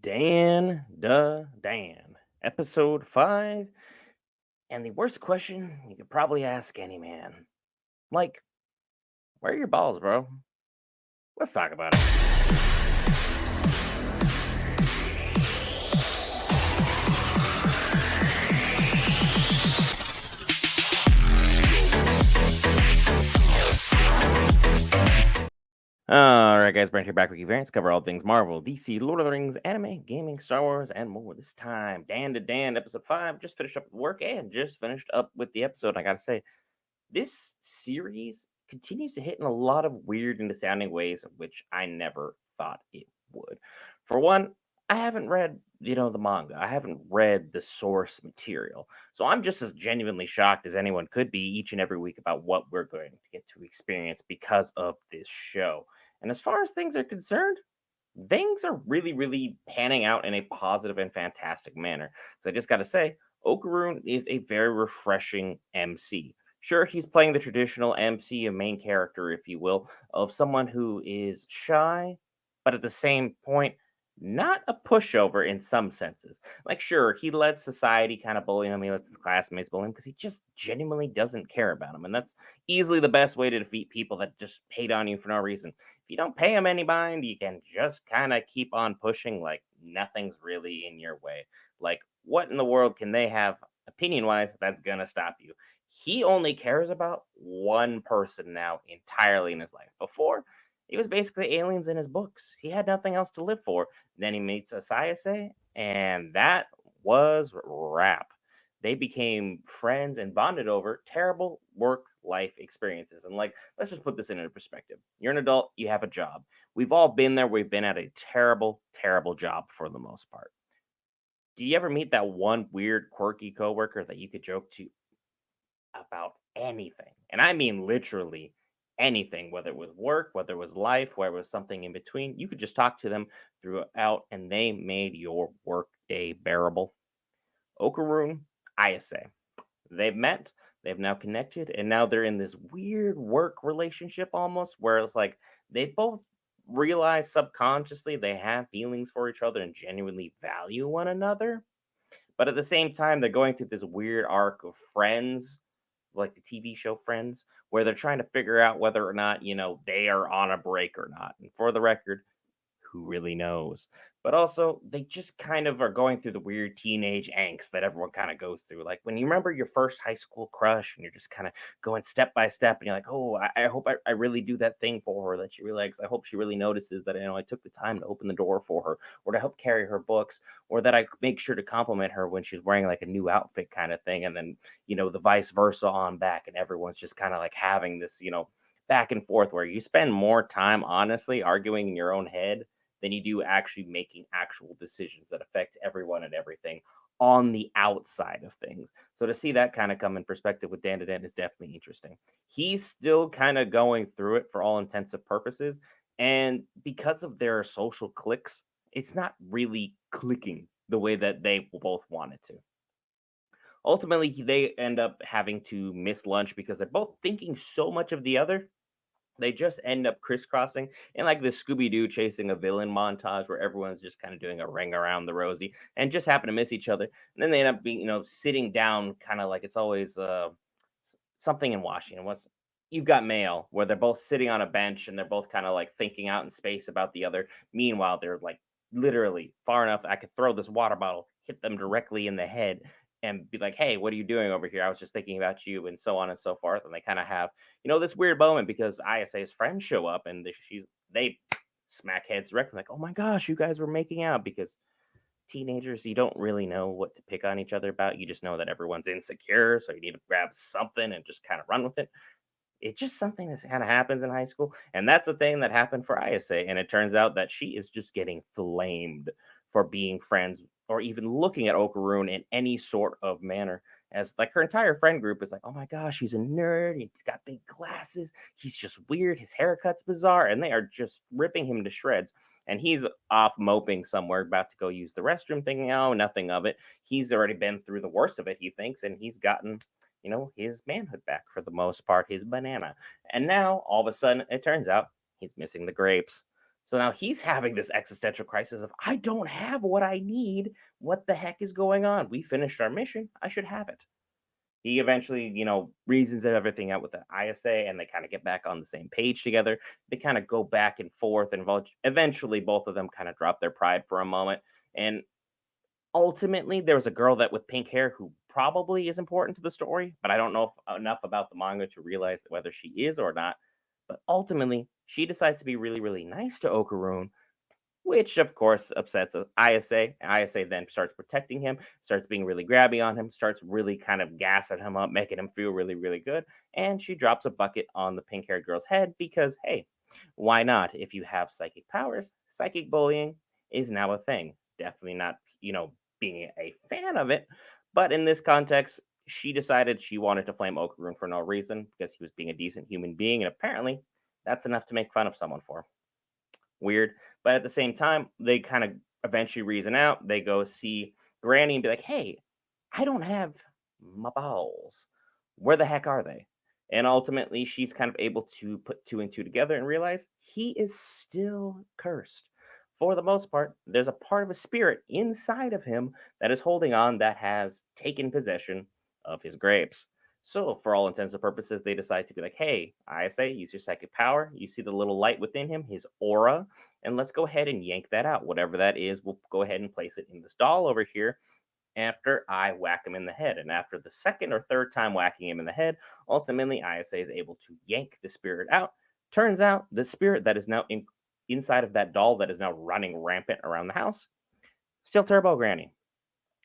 Dan, episode 5, and the worst question you could probably ask any man. Like, where are your balls, bro? Let's talk about it. Alright, guys, Brent here back with Variants. Cover all things Marvel, DC, Lord of the Rings, anime, gaming, Star Wars, and more. This time, Dan, episode 5. Just finished up with work and just finished up with the episode. I gotta say, this series continues to hit in a lot of weird and astounding ways, of which I never thought it would. For one, I haven't read, the manga. I haven't read the source material. So I'm just as genuinely shocked as anyone could be each and every week about what we're going to get to experience because of this show. And as far as things are concerned, things are really, really panning out in a positive and fantastic manner. So I just got to say, Okaroon is a very refreshing MC. Sure, he's playing the traditional MC, a main character, if you will, of someone who is shy, but at the same point, not a pushover in some senses. Like, sure, he lets society kind of bully him, he lets his classmates bully him because he just genuinely doesn't care about him. And that's easily the best way to defeat people that just hate on you for no reason. If you don't pay them any mind, you can just kind of keep on pushing like nothing's really in your way. Like, what in the world can they have opinion wise that's going to stop you? He only cares about one person now entirely in his life. Before, it was basically aliens in his books. He had nothing else to live for. Then he meets Asayase, and that was rap. They became friends and bonded over terrible work life experiences. And like, let's just put this into perspective. You're an adult, you have a job. We've all been there. We've been at a terrible, terrible job for the most part. Do you ever meet that one weird, quirky coworker that you could joke to about anything? And I mean literally anything, whether it was work, whether it was life, whether it was something in between. You could just talk to them throughout, and they made your work day bearable. Okaroon, Ayase. They've met, they've now connected, and now they're in this weird work relationship almost where it's like they both realize subconsciously they have feelings for each other and genuinely value one another. But at the same time, they're going through this weird arc of friends, like the TV show Friends, where they're trying to figure out whether or not, they are on a break or not. And for the record, who really knows? But also, they just kind of are going through the weird teenage angst that everyone kind of goes through. Like when you remember your first high school crush and you're just kind of going step by step and you're like, oh, I hope I really do that thing for her that she really likes. I hope she really notices that, I took the time to open the door for her or to help carry her books or that I make sure to compliment her when she's wearing like a new outfit kind of thing. And then, the vice versa on back. And everyone's just kind of like having this, back and forth where you spend more time honestly arguing in your own head than you do actually making actual decisions that affect everyone and everything on the outside of things. So to see that kind of come in perspective with Dan to Dan is definitely interesting. He's still kind of going through it for all intensive purposes. And because of their social cliques, it's not really clicking the way that they both want it to. Ultimately, they end up having to miss lunch because they're both thinking so much of the other they just end up crisscrossing in like this Scooby Doo chasing a villain montage where everyone's just kind of doing a ring around the rosy and just happen to miss each other. And then they end up being, sitting down kind of like it's always something in Washington. What's you've got mail where they're both sitting on a bench and they're both kind of like thinking out in space about the other. Meanwhile, they're like literally far enough I could throw this water bottle, hit them directly in the head, and be like, "Hey, what are you doing over here? I was just thinking about you," and so on and so forth. And they kind of have this weird moment because ISA's friends show up and they smack heads directly like, "Oh my gosh, you guys were making out," because teenagers, you don't really know what to pick on each other about. You just know that everyone's insecure, so you need to grab something and just kind of run with it. It's just something that kind of happens in high school, and that's the thing that happened for Isa. And it turns out that she is just getting flamed for being friends or even looking at Okaroon in any sort of manner. As like her entire friend group is like, oh my gosh, he's a nerd. He's got big glasses. He's just weird. His haircut's bizarre, and they are just ripping him to shreds. And he's off moping somewhere, about to go use the restroom, thinking, oh, nothing of it. He's already been through the worst of it, he thinks, and he's gotten his manhood back for the most part, his banana. And now, all of a sudden, it turns out he's missing the grapes. So now he's having this existential crisis of, I don't have what I need. What the heck is going on? We finished our mission. I should have it. He eventually, reasons everything out with the ISA, and they kind of get back on the same page together. They kind of go back and forth, and eventually both of them kind of drop their pride for a moment. And ultimately, there was a girl that with pink hair who probably is important to the story, but I don't know enough about the manga to realize whether she is or not. But ultimately, she decides to be really, really nice to Okaroon, which of course upsets ISA. ISA then starts protecting him, starts being really grabby on him, starts really kind of gassing him up, making him feel really, really good. And she drops a bucket on the pink haired girl's head because, hey, why not? If you have psychic powers, psychic bullying is now a thing. Definitely not, being a fan of it. But in this context, she decided she wanted to flame Okaroon for no reason because he was being a decent human being. And apparently, that's enough to make fun of someone for. Weird. But at the same time, they kind of eventually reason out. They go see Granny and be like, hey, I don't have my balls. Where the heck are they? And ultimately, she's kind of able to put two and two together and realize he is still cursed. For the most part, there's a part of a spirit inside of him that is holding on that has taken possession of his grapes. So, for all intents and purposes, they decide to be like, hey, I say, use your psychic power. You see the little light within him, his aura, and let's go ahead and yank that out. Whatever that is, we'll go ahead and place it in this doll over here after I whack him in the head. And after the second or third time whacking him in the head, ultimately ISA is able to yank the spirit out. Turns out the spirit that is now inside of that doll that is now running rampant around the house, still Turbo Granny.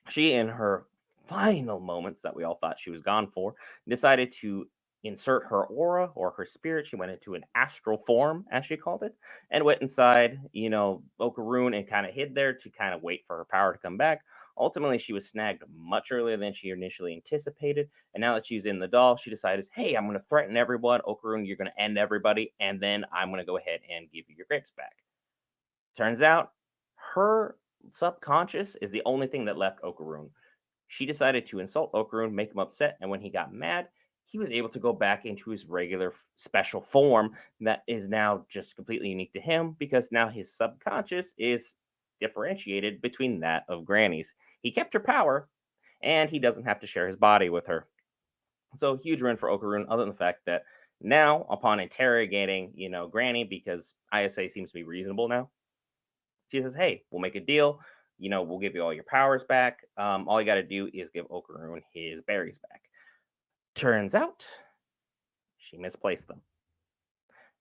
She, in her final moments that we all thought she was gone for, decided to insert her aura or her spirit. She went into an astral form, as she called it, and went inside, Okaroon and kind of hid there to kind of wait for her power to come back. Ultimately, she was snagged much earlier than she initially anticipated. And now that she's in the doll, she decided, hey, I'm going to threaten everyone. Okaroon, you're going to end everybody. And then I'm going to go ahead and give you your grapes back. Turns out her subconscious is the only thing that left Okaroon. She decided to insult Okaroon, make him upset, and when he got mad, he was able to go back into his regular special form that is now just completely unique to him because now his subconscious is differentiated between that of Granny's. He kept her power, and he doesn't have to share his body with her. So huge win for Okaroon, other than the fact that now, upon interrogating, Granny, because ISA seems to be reasonable now, she says, hey, we'll make a deal. We'll give you all your powers back. All you got to do is give Okaroon his berries back. Turns out she misplaced them.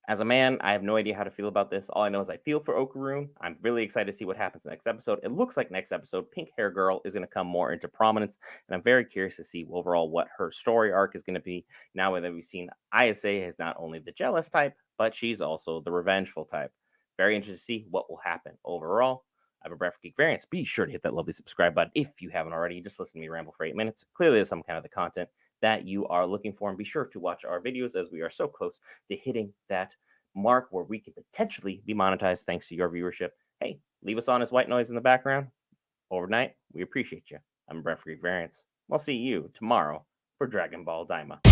As a man, I have no idea how to feel about this. All I know is I feel for Okaroon. I'm really excited to see what happens next episode. It looks like next episode, Pink Hair Girl is going to come more into prominence, and I'm very curious to see overall what her story arc is going to be. Now that we've seen ISA is not only the jealous type, but she's also the revengeful type. Very interested to see what will happen overall. I'm a Brad for Geek Variants. Be sure to hit that lovely subscribe button if you haven't already. Just listen to me ramble for 8 minutes. Clearly, there's some kind of the content that you are looking for. And be sure to watch our videos as we are so close to hitting that mark where we could potentially be monetized thanks to your viewership. Hey, leave us on as white noise in the background overnight. We appreciate you. I'm Brett for Geek Variants. We'll see you tomorrow for Dragon Ball Daima.